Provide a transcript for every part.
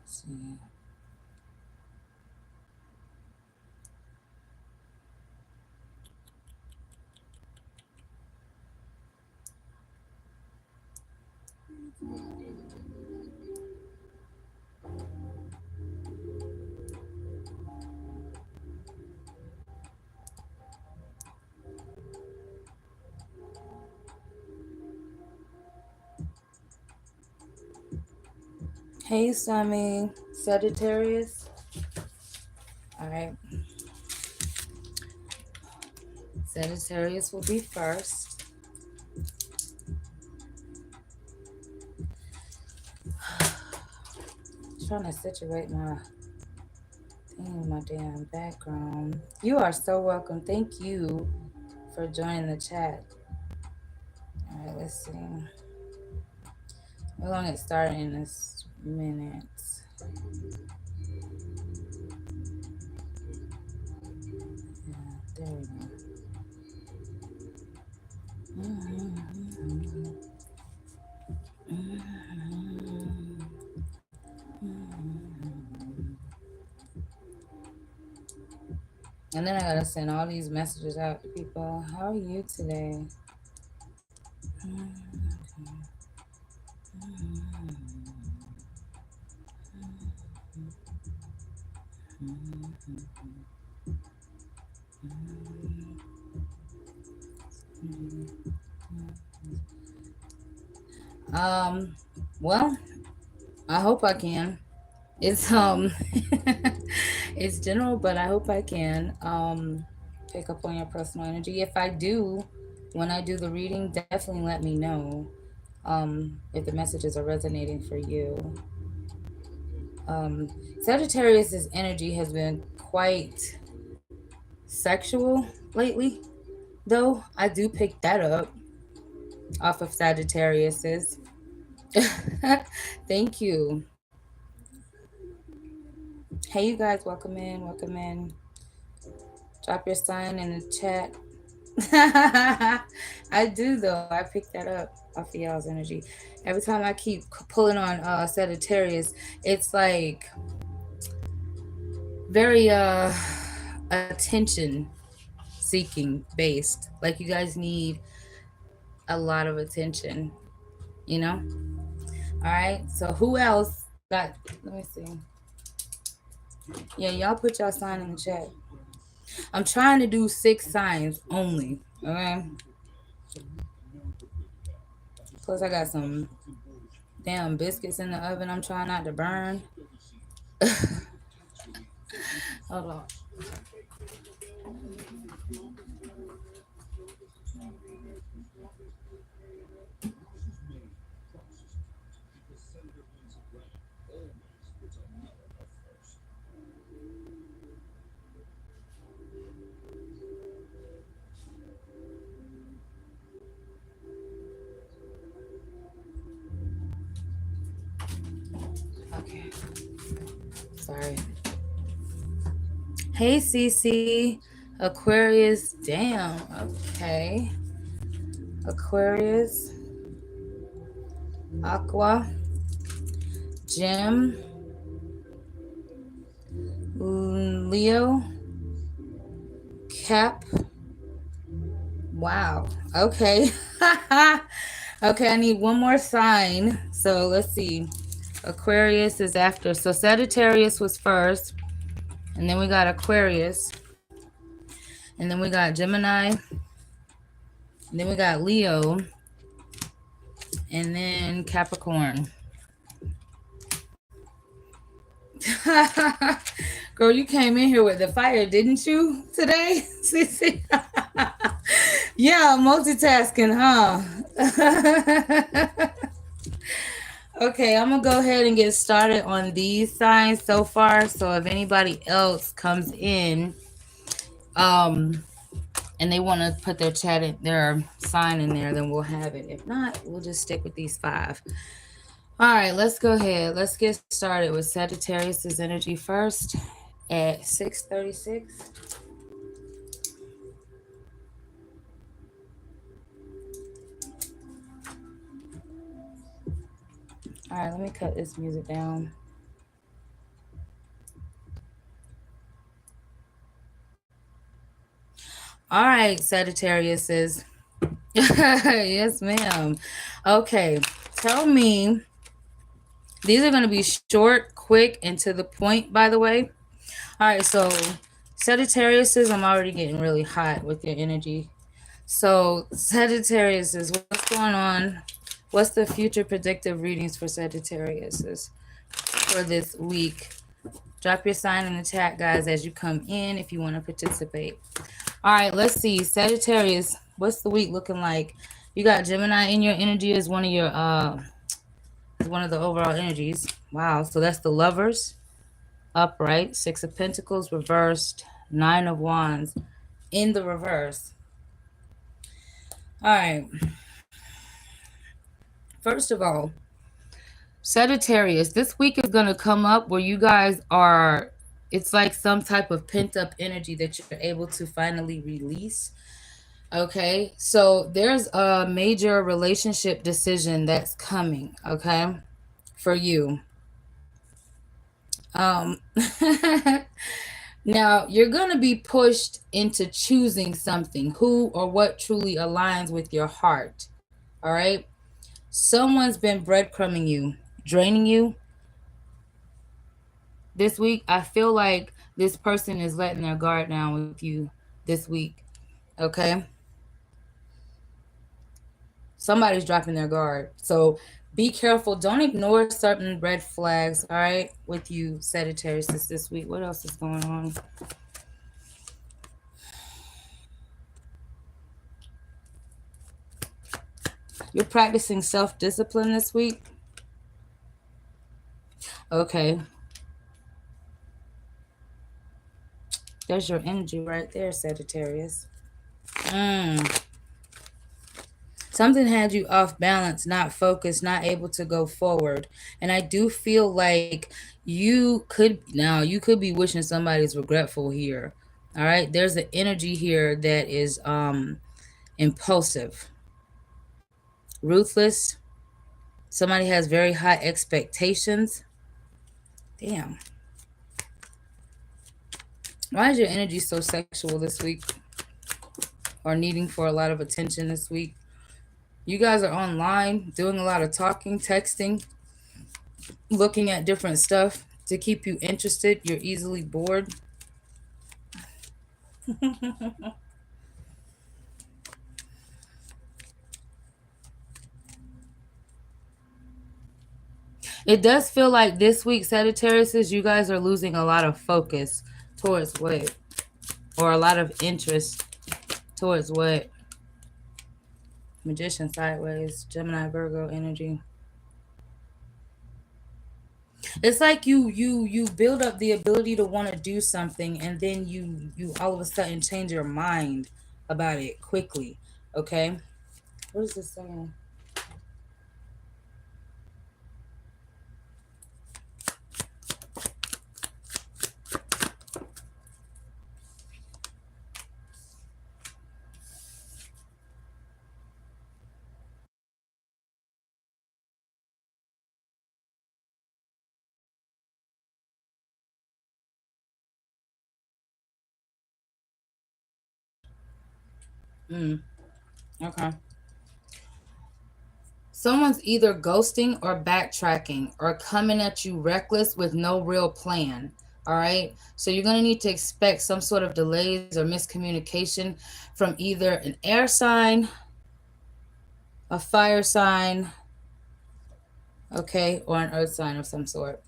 see. Hey, Sammy. Sagittarius. All right. Sagittarius will be first. Trying to situate my thing, my damn background. You are so welcome. Thank you for joining the chat. All right, let's see. We're gonna get started in this minute. Yeah, there we go. And then I gotta send all these messages out to people. How are you today? Well, I hope I can. It's it's general, but I hope I can pick up on your personal energy. If I do, when I do the reading, definitely let me know if the messages are resonating for you. Sagittarius's energy has been quite sexual lately, though. I do pick that up off of Sagittarius's. Thank you. Hey, you guys, welcome in, welcome in. Drop your sign in the chat. I do though. I pick that up off of y'all's energy. Every time I keep pulling on Sagittarius, it's like very attention seeking based. Like you guys need a lot of attention, you know? All right. So who else got? Let me see. Yeah, y'all put y'all sign in the chat. I'm trying to do 6 signs only. Okay. Plus, I got some damn biscuits in the oven. I'm trying not to burn. Hold on. Okay. Sorry. Hey, Cece. Aquarius. Damn. Okay. Aquarius. Aqua. Jim. Leo. Cap. Wow. Okay. Okay, I need one more sign. So let's see. Aquarius is after. So Sagittarius was first. And then we got Aquarius. And then we got Gemini. And then we got Leo. And then Capricorn. Girl, you came in here with the fire, didn't you, today? Yeah, multitasking, huh? Okay, I'm gonna go ahead and get started on these signs so far. So if anybody else comes in, and they want to put their chat in, their sign in there, then we'll have it. If not, we'll just stick with these 5. All right, let's go ahead. Let's get started with Sagittarius's energy first at 6:36. All right, let me cut this music down. All right, Sagittarius is. Yes, ma'am. Okay, tell me. These are going to be short, quick, and to the point, by the way. All right, so Sagittarius is, I'm already getting really hot with your energy. So, Sagittarius is, what's going on? What's the future predictive readings for Sagittarius is for this week? Drop your sign in the chat, guys, as you come in if you want to participate. All right, let's see. Sagittarius, what's the week looking like? You got Gemini in your energy as one of your as one of the overall energies. Wow, so that's the Lovers upright, Six of Pentacles reversed, Nine of Wands in the reverse. All right. First of all, Sagittarius, this week is going to come up where you guys are, it's like some type of pent up energy that you're able to finally release. Okay, so there's a major relationship decision that's coming, okay, for you. Um, now you're going to be pushed into choosing something, who or what truly aligns with your heart. All right, someone's been breadcrumbing you, draining you this week. I feel like this person is letting their guard down with you this week. Okay, somebody's dropping their guard, so be careful. Don't ignore certain red flags. All right, with you Sagittarius this week. What else is going on? You're practicing self-discipline this week. Okay, there's your energy right there, Sagittarius. Something had you off balance, not focused, not able to go forward. And I do feel like you could be wishing somebody's regretful here. All right, there's an energy here that is impulsive, ruthless. Somebody has very high expectations. Damn, why is your energy so sexual this week, or needing for a lot of attention this week? You guys are online doing a lot of talking, texting, looking at different stuff to keep you interested. You're easily bored. It does feel like this week, Sagittarius, you guys are losing a lot of focus towards what? Or a lot of interest towards what? Magician sideways, Gemini, Virgo energy. It's like you build up the ability to want to do something, and then you all of a sudden change your mind about it quickly. Okay? What is this saying? Okay. Someone's either ghosting or backtracking or coming at you reckless with no real plan. All right. So you're going to need to expect some sort of delays or miscommunication from either an air sign, a fire sign, okay, or an earth sign of some sort.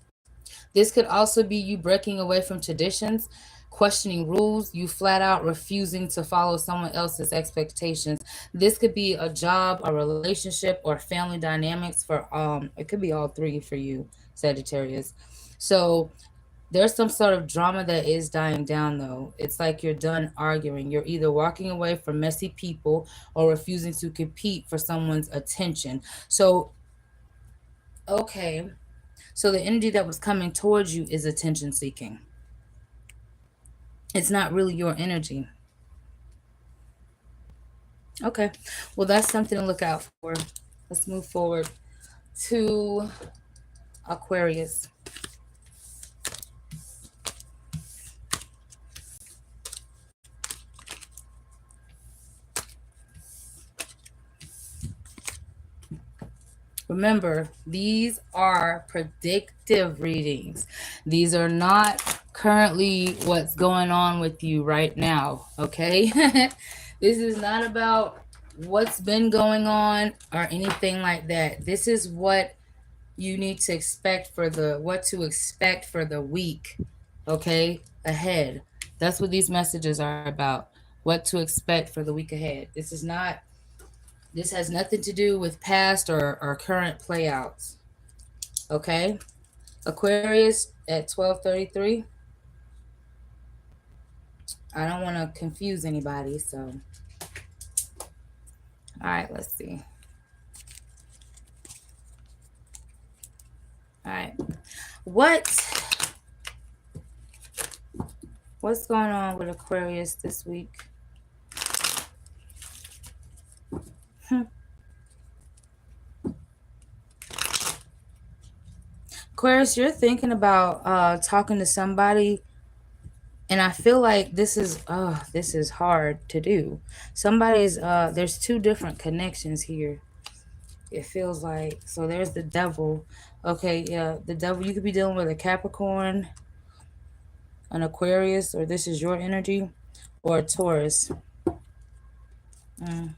This could also be you breaking away from traditions, questioning rules, you flat out refusing to follow someone else's expectations. This could be a job, a relationship, or family dynamics for it could be all three for you, Sagittarius. So there's some sort of drama that is dying down though. It's like you're done arguing. You're either walking away from messy people or refusing to compete for someone's attention. So okay. So the energy that was coming towards you is attention seeking. It's not really your energy. Okay. Well, that's something to look out for. Let's move forward to Aquarius. Remember, these are predictive readings. These are not currently what's going on with you right now, okay? This is not about what's been going on or anything like that. This is what you need to expect for the what to expect for the week, okay? Ahead. That's what these messages are about. What to expect for the week ahead. This has nothing to do with past or current playouts. Okay? Aquarius at 12:33. I don't want to confuse anybody, so all right, let's see. All right. What what's going on with Aquarius this week? Aquarius, you're thinking about talking to somebody, and I feel like this is hard to do. Somebody's there's two different connections here. It feels like, so there's the devil. Okay, yeah, the devil. You could be dealing with a Capricorn, an Aquarius, or this is your energy, or a Taurus. Mm.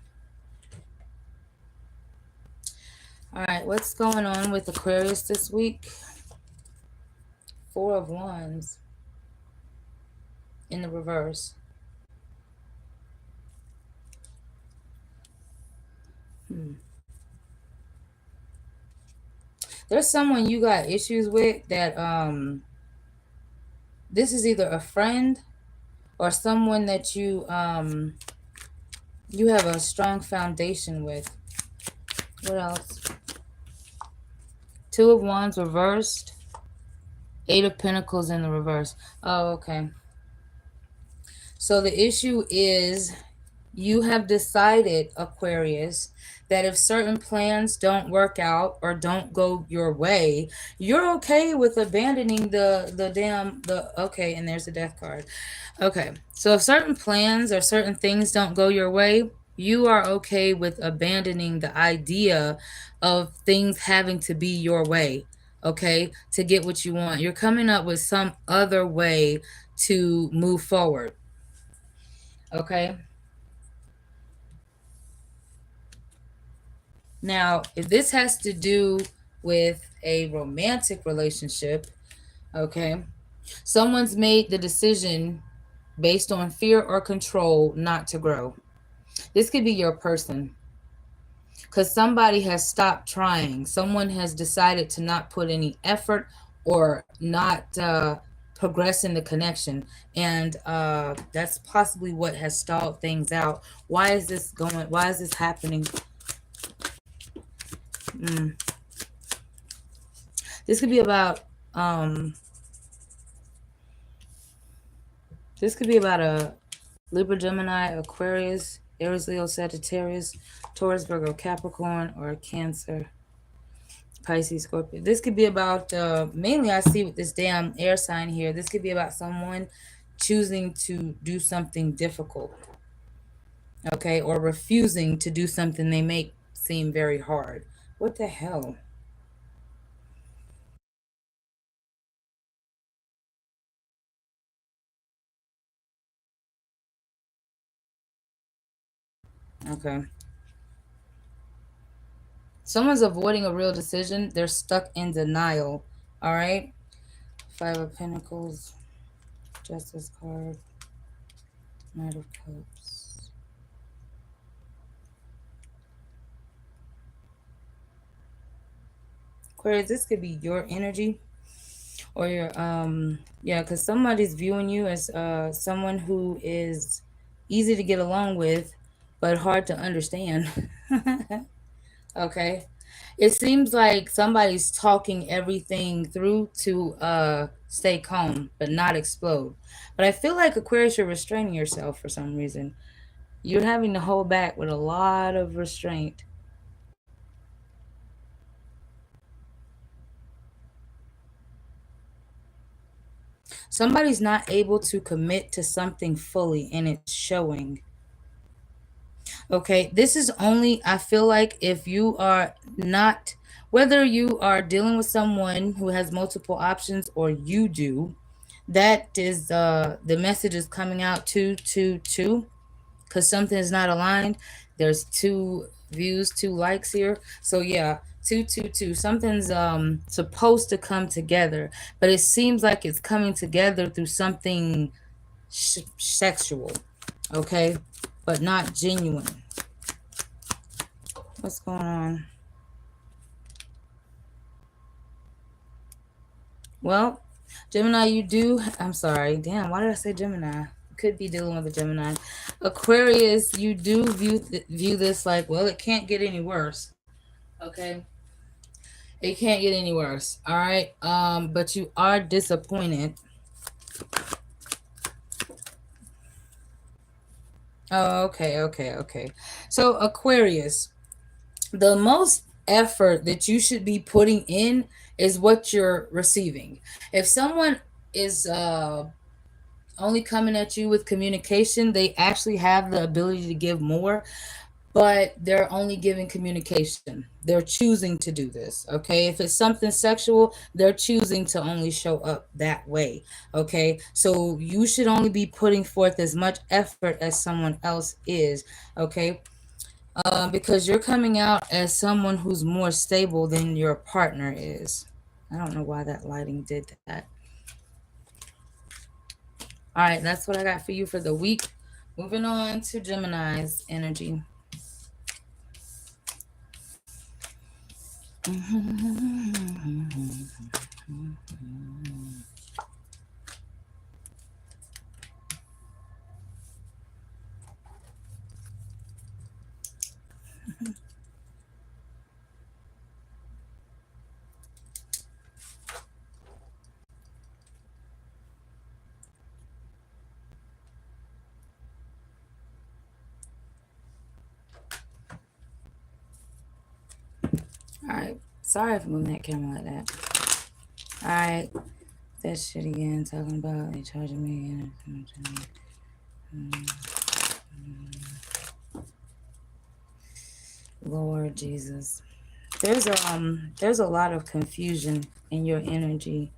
All right, what's going on with Aquarius this week? Four of Wands in the reverse. There's someone you got issues with that this is either a friend or someone that you have a strong foundation with. What else? Two of Wands reversed. Eight of Pentacles in the reverse. Oh, okay. So the issue is you have decided, Aquarius, that if certain plans don't work out or don't go your way, you're okay with abandoning the okay, and there's the death card. Okay. So if certain plans or certain things don't go your way, you are okay with abandoning the idea of things having to be your way, okay, to get what you want. You're coming up with some other way to move forward, okay? Now, if this has to do with a romantic relationship, okay, someone's made the decision based on fear or control not to grow. This could be your person, because somebody has stopped trying. Someone has decided to not put any effort or not progress in the connection. And that's possibly what has stalled things out. Why is this going? Why is this happening? Mm. This could be about this could be about a Libra, Gemini, Aquarius, Aries, Leo, Sagittarius, Taurus, Virgo, Capricorn, or Cancer, Pisces, Scorpio. This could be about mainly I see with this damn air sign here. This could be about someone choosing to do something difficult, okay, or refusing to do something they make seem very hard. What the hell? Okay. Someone's avoiding a real decision. They're stuck in denial. All right. Five of Pentacles, Justice card, Knight of Cups. Aquarius, this could be your energy or your yeah, because somebody's viewing you as someone who is easy to get along with, but hard to understand. Okay. It seems like somebody's talking everything through to stay calm but not explode. But I feel like Aquarius, you're restraining yourself for some reason. You're having to hold back with a lot of restraint. Somebody's not able to commit to something fully and it's showing. Okay, this is only, I feel like, if you are not, whether you are dealing with someone who has multiple options or you do, that is the message is coming out two, because something is not aligned. There's two views, two likes here. So yeah, two. Something's supposed to come together, but it seems like it's coming together through something sexual, okay, but not genuine. What's going on? Well, Gemini, you do. I'm sorry. Damn, why did I say Gemini? Could be dealing with a Gemini. Aquarius, you do view this like, well, it can't get any worse. Okay, it can't get any worse. All right. But you are disappointed. Oh, okay. So Aquarius, the most effort that you should be putting in is what you're receiving. If someone is only coming at you with communication, they actually have the ability to give more, but they're only giving communication. They're choosing to do this. Okay, if it's something sexual, they're choosing to only show up that way. Okay, so you should only be putting forth as much effort as someone else is. Okay, because you're coming out as someone who's more stable than your partner is. I don't know why that lighting did that. All right, that's what I got for you for the week. Moving on to Gemini's energy. All right, sorry for moving that camera like that. All right, that shit again. Talking about they charging me. Lord Jesus, there's a lot of confusion in your energy,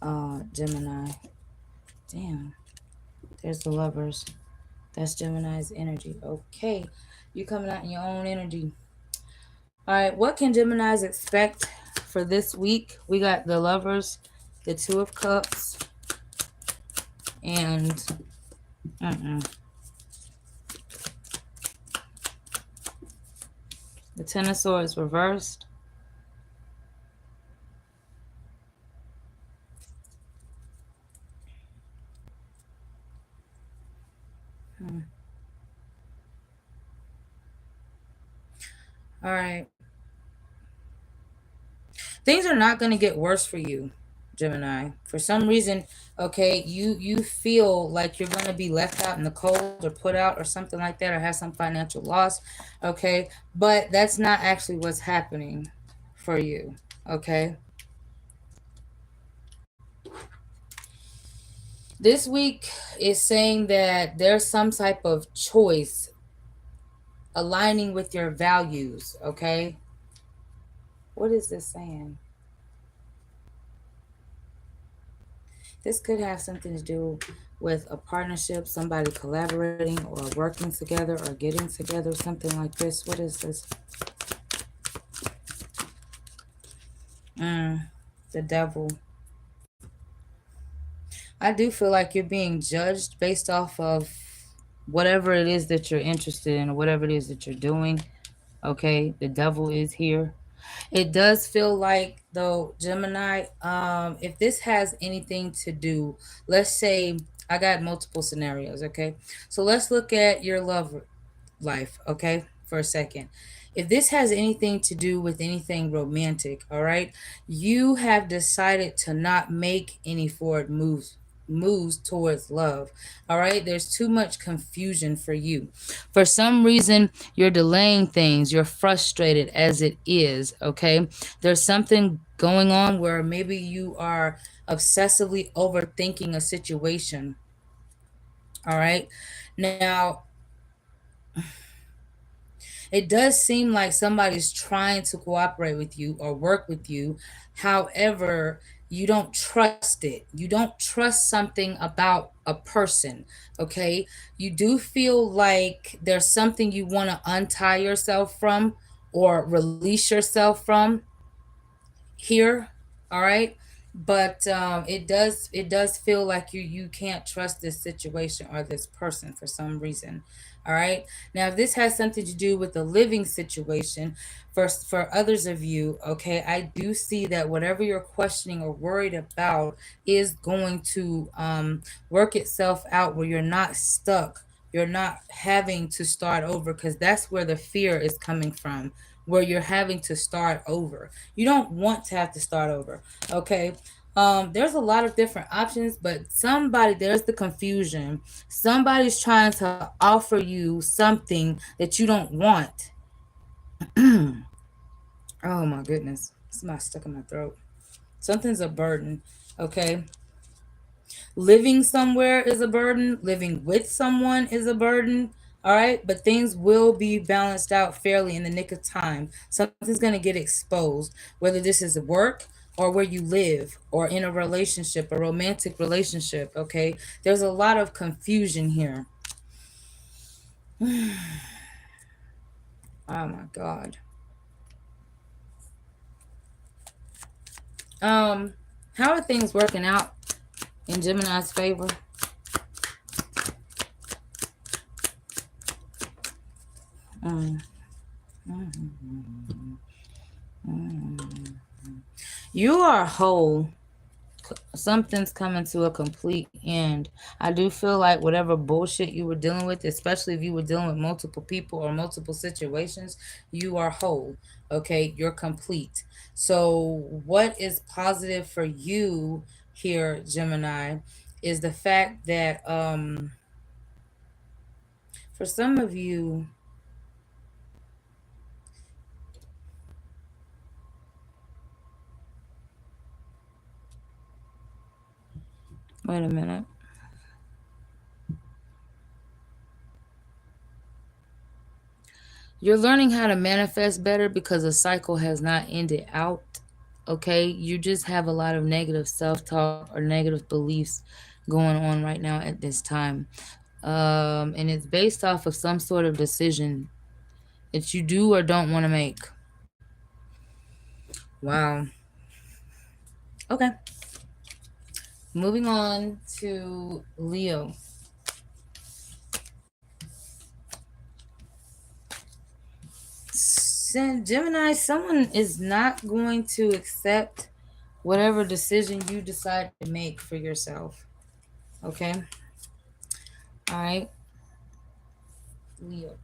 Gemini. Damn, there's the lovers. That's Gemini's energy. Okay, you coming out in your own energy. All right, what can Geminis expect for this week? We got the lovers, the Two of Cups, and the Ten of Swords reversed. All right. Things are not going to get worse for you, Gemini. For some reason, okay, you feel like you're going to be left out in the cold or put out or something like that, or have some financial loss, okay? But that's not actually what's happening for you, okay? This week is saying that there's some type of choice aligning with your values, okay? What is this saying? This could have something to do with a partnership, somebody collaborating or working together or getting together, something like this. What is this? The devil. I do feel like you're being judged based off of whatever it is that you're interested in or whatever it is that you're doing. Okay, the devil is here. It does feel like, though, Gemini, if this has anything to do, let's say I got multiple scenarios, okay? So let's look at your love life, okay, for a second. If this has anything to do with anything romantic, all right, you have decided to not make any forward moves towards love. All right, there's too much confusion for you. For some reason, you're delaying things, you're frustrated as it is. Okay, there's something going on where maybe you are obsessively overthinking a situation. All right, now It does seem like somebody's trying to cooperate with you or work with you. However, you don't trust it. You don't trust something about a person, okay? You do feel like there's something you want to untie yourself from or release yourself from here, all right? But it does feel like you can't trust this situation or this person for some reason. All right, now if this has something to do with the living situation, for others of you, okay, I do see that whatever you're questioning or worried about is going to work itself out where you're not stuck, you're not having to start over, because that's where the fear is coming from, where you're having to start over. You don't want to have to start over, okay? There's a lot of different options, but there's the confusion. Somebody's trying to offer you something that you don't want. Oh my goodness. Something stuck in my throat. Something's a burden, okay? Living somewhere is a burden. Living with someone is a burden. All right. But things will be balanced out fairly in the nick of time. Something's going to get exposed, whether this is work or where you live or in a relationship, a romantic relationship. Okay. There's a lot of confusion here. Oh my God. Um, how are things working out in Gemini's favor? Um, you are whole. Something's coming to a complete end. I do feel like whatever bullshit you were dealing with, especially if you were dealing with multiple people or multiple situations, you are whole. Okay, you're complete. So, what is positive for you here, Gemini, is the fact that for some of you, wait a minute. You're learning how to manifest better because the cycle has not ended out. Okay, you just have a lot of negative self-talk or negative beliefs going on right now at this time. And it's based off of some sort of decision that you do or don't want to make. Wow. Okay. Moving on to Leo. Gemini, someone is not going to accept whatever decision you decide to make for yourself. Okay. All right. Leo.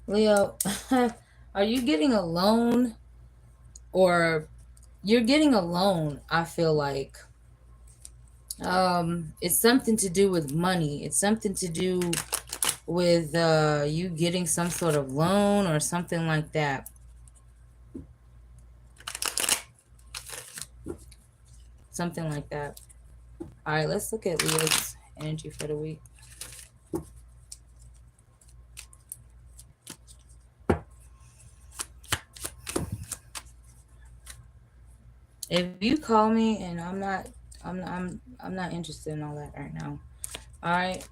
Leo, are you getting a loan or you're getting a loan? I feel like it's something to do with money. It's something to do with you getting some sort of loan or something like that. Something like that. All right, let's look at Leo's energy for the week. If you call me and I'm not interested in all that right now. All right,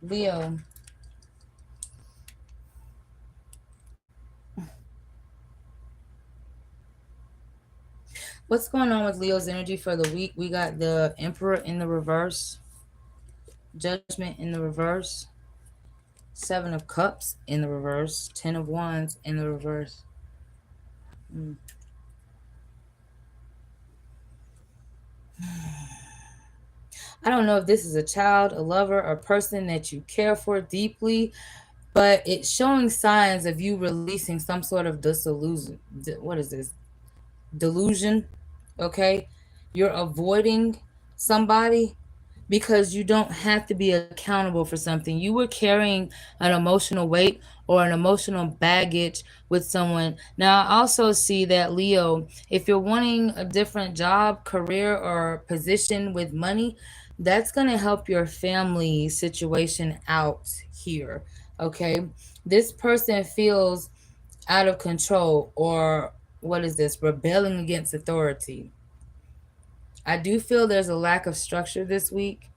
Leo. What's going on with Leo's energy for the week? We got the Emperor in the reverse, Judgment in the reverse, Seven of Cups in the reverse, Ten of Wands in the reverse. I don't know if this is a child, a lover, a person that you care for deeply, but it's showing signs of you releasing some sort of disillusion. What is this? Delusion. Okay. You're avoiding somebody because you don't have to be accountable for something. You were carrying an emotional weight or an emotional baggage with someone. Now, I also see that, Leo, if you're wanting a different job, career, or position with money, That's going to help your family situation out here. Okay. This person feels out of control, or what is this? Rebelling against authority. I do feel there's a lack of structure this week.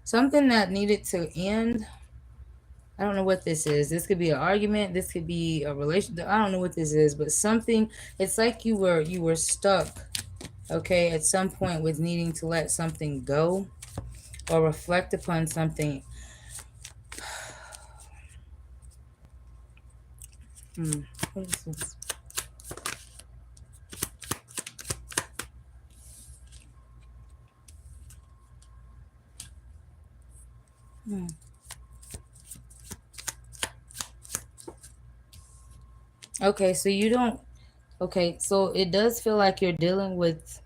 Something that needed to end. I don't know what this is. This could be an argument. This could be a relationship. I don't know what this is, but something. It's like you were stuck. Okay, at some point with needing to let something go or reflect upon something. What is this? Okay, so you don't. Okay, so it does feel like you're dealing with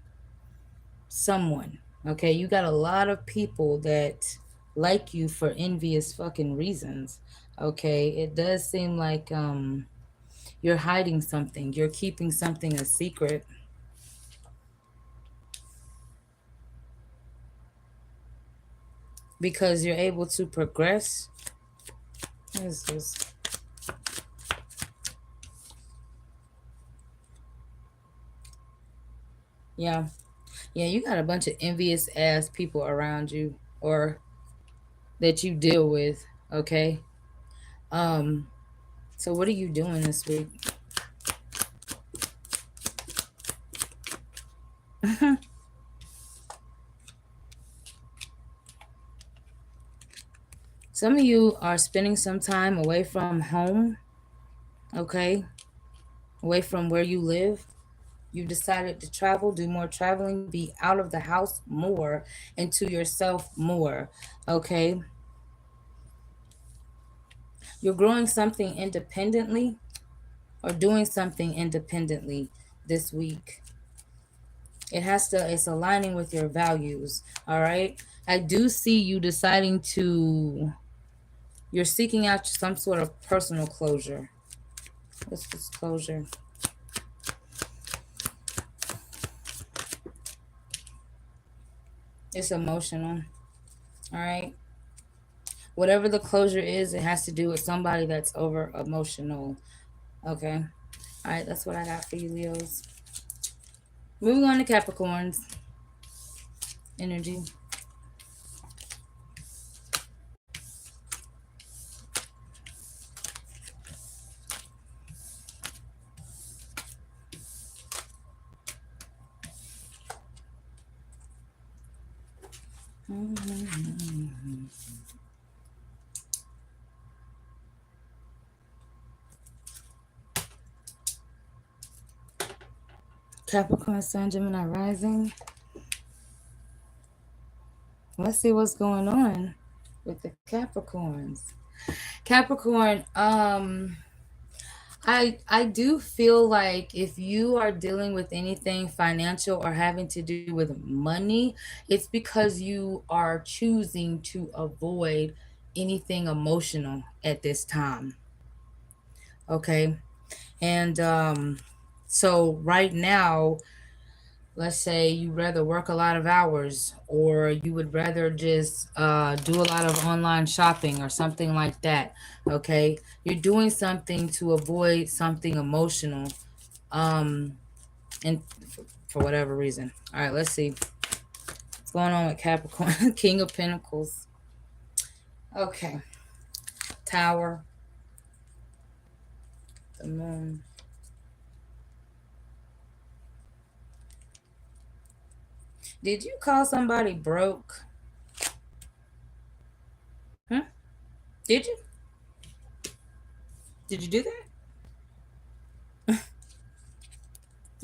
someone. Okay, you got a lot of people that like you for envious fucking reasons. Okay, it does seem like you're hiding something. You're keeping something a secret because you're able to progress. What is this? Yeah. Yeah, you got a bunch of envious ass people around you or that you deal with, okay? Um so what are you doing this week? Some of you are spending some time away from home, okay? Away from where you live. You've decided to travel, do more traveling, be out of the house more, and to yourself more, okay? You're growing something independently or doing something independently this week. It's aligning with your values, all right? I do see you deciding to, you're seeking out some sort of personal closure. What's this closure? It's emotional, all right? Whatever the closure is, it has to do with somebody that's over emotional, okay? All right, that's what I got for you, Leos. Moving on to Capricorns energy. Capricorn, Sun, Gemini, rising. Let's see what's going on with the Capricorns. Capricorn, I do feel like if you are dealing with anything financial or having to do with money, it's because you are choosing to avoid anything emotional at this time. Okay? And so right now, let's say you rather work a lot of hours or you would rather just do a lot of online shopping or something like that. Okay, you're doing something to avoid something emotional, um and for whatever reason. All right, let's see what's going on with Capricorn. King of Pentacles. Okay, Tower, the Moon. Did you call somebody broke? Did you did you do that?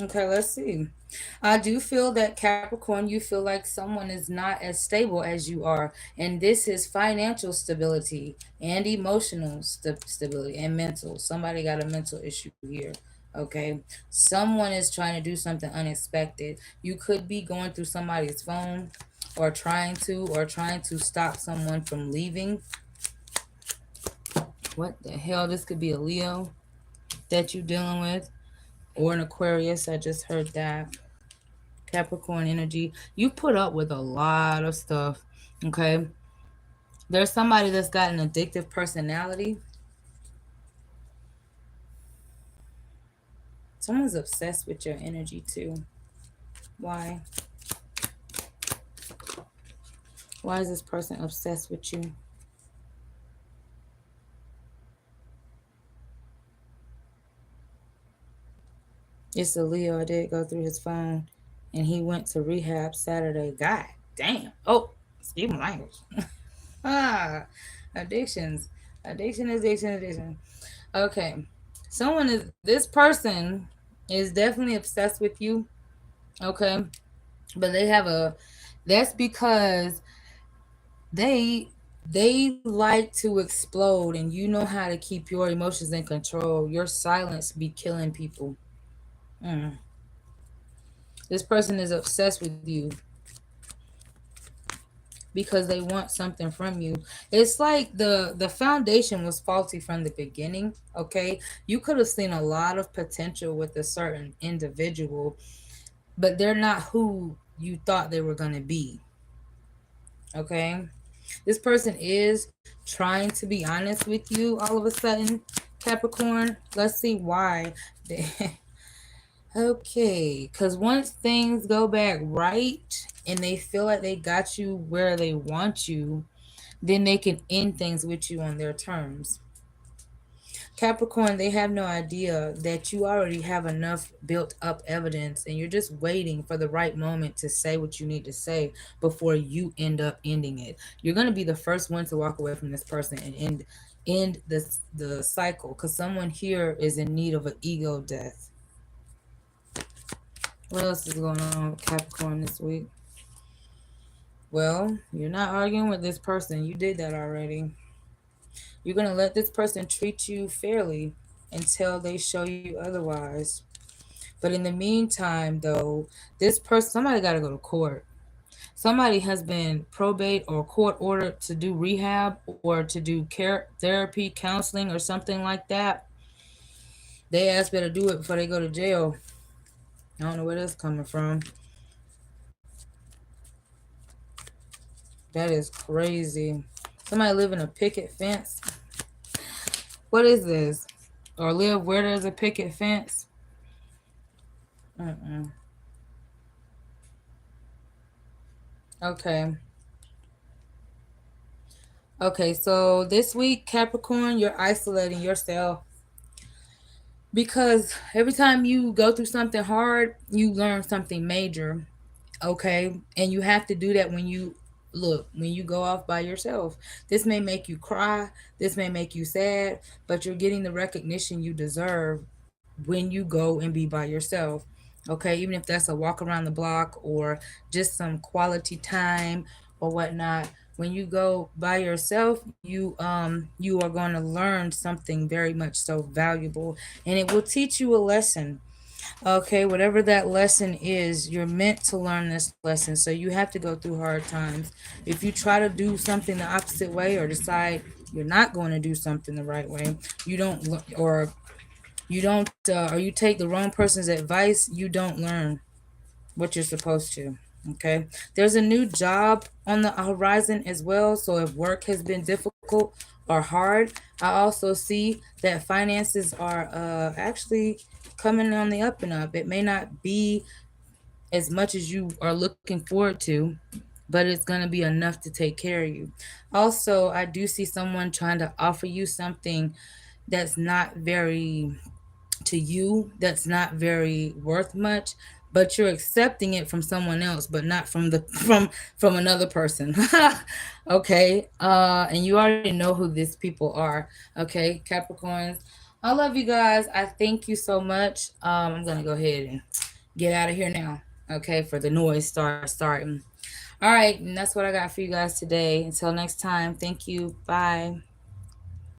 Okay, let's see. I do feel that Capricorn, you feel like someone is not as stable as you are. And this is financial stability and emotional stability and mental. Somebody got a mental issue here. Okay. Someone is trying to do something unexpected. You could be going through somebody's phone or trying to stop someone from leaving What the hell? This could be a Leo that you're dealing with, or an Aquarius. I just heard that. Capricorn energy. You put up with a lot of stuff. Okay. There's somebody that's got an addictive personality. Someone's obsessed with your energy too. Why? Why is this person obsessed with you? It's a Leo. I did go through his phone, and he went to rehab Saturday. God damn. Oh, excuse my language. Ah, addictions. Addiction. Okay. This person is definitely obsessed with you. Okay. But that's because they like to explode, and you know how to keep your emotions in control. Your silence be killing people. Mm. This person is obsessed with you because they want something from you. It's like the foundation was faulty from the beginning. Okay, you could have seen a lot of potential with a certain individual, but they're not who you thought they were going to be. Okay, this person is trying to be honest with you all of a sudden, Capricorn. Let's see why. Okay, because once things go back right and they feel like they got you where they want you, then they can end things with you on their terms. Capricorn, they have no idea that you already have enough built up evidence, and you're just waiting for the right moment to say what you need to say before you end up ending it. You're going to be the first one to walk away from this person and end the cycle, because someone here is in need of an ego death. What else is going on with Capricorn this week? Well, you're not arguing with this person. You did that already. You're going to let this person treat you fairly until they show you otherwise. But in the meantime, though, somebody got to go to court. Somebody has been probate or court ordered to do rehab or to do care therapy, counseling, or something like that. They ask better do it before they go to jail. I don't know where that's coming from. That is crazy. Somebody live in a picket fence. What is this? Or live where there's a picket fence? Mm-mm. Okay. Okay, so this week, Capricorn, you're isolating yourself because every time you go through something hard, you learn something major. Okay, and you have to do that when you go off by yourself. This may make you cry, this may make you sad, but you're getting the recognition you deserve when you go and be by yourself. Okay, even if that's a walk around the block or just some quality time or whatnot. When you go by yourself, you are going to learn something very much so valuable, and it will teach you a lesson. Okay, whatever that lesson is, you're meant to learn this lesson. So you have to go through hard times. If you try to do something the opposite way or decide you're not going to do something the right way, you don't, or you take the wrong person's advice, you don't learn what you're supposed to. Okay, there's a new job on the horizon as well. So if work has been difficult or hard, I also see that finances are actually coming on the up and up. It may not be as much as you are looking forward to, but it's going to be enough to take care of you. Also, I do see someone trying to offer you something that's not very to you, that's not very worth much, but you're accepting it from someone else, but not from the from another person. Okay, and you already know who these people are. Okay, Capricorns, I love you guys. I thank you so much. I'm gonna go ahead and get out of here now. Okay, for the noise starting. All right, and that's what I got for you guys today. Until next time, thank you. Bye.